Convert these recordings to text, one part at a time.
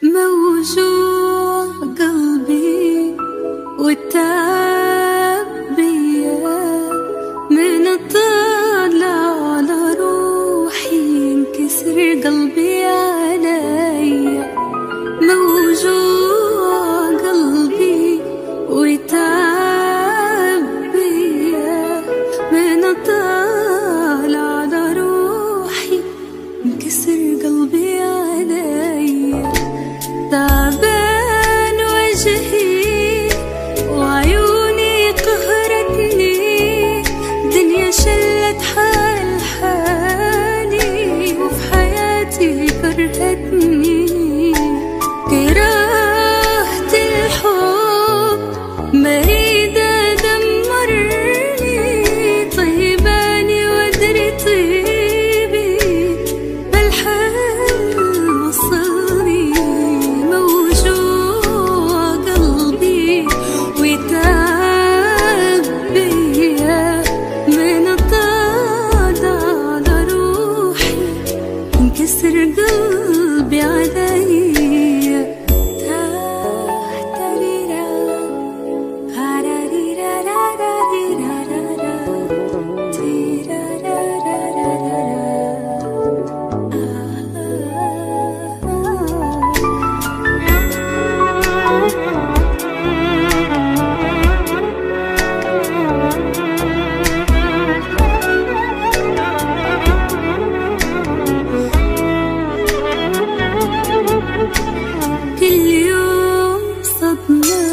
موجوع قلبي والتعب بيا من الطلع على روحي ينكسر قلبي عليا. موجوع قلبي والتعب بيا من الطلع على روحي ينكسر قلبي عليا. تعبان وجهي وعيوني قهرتني، دنيا شلت حال حالي وفي حياتي كرهتني. كرهت الحب مريدة دمرني، طيباني وادري طيبي بالحال وصلني. كسر قلبي عليا. كل يوم صدمة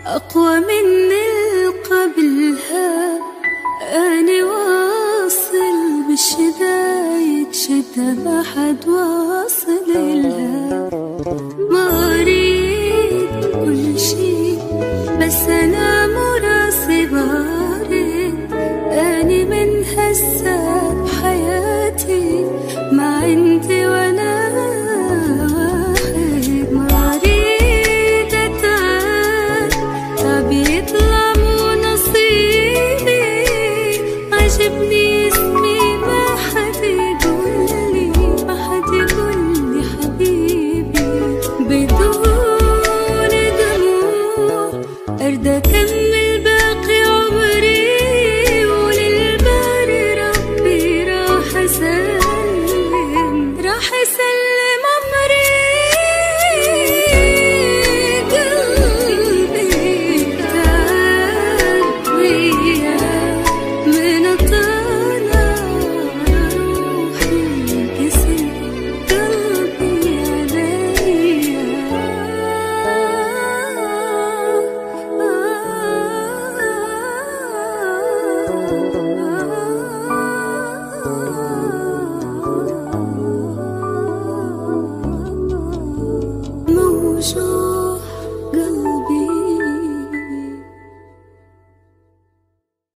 أقوى من اللي قبلها، أنا واصل بالشدايد شدة ما حد واصل لها. ما أريد كل شي بس أنا مو راسي بارد، أنا من هسه بحياتي ما عندي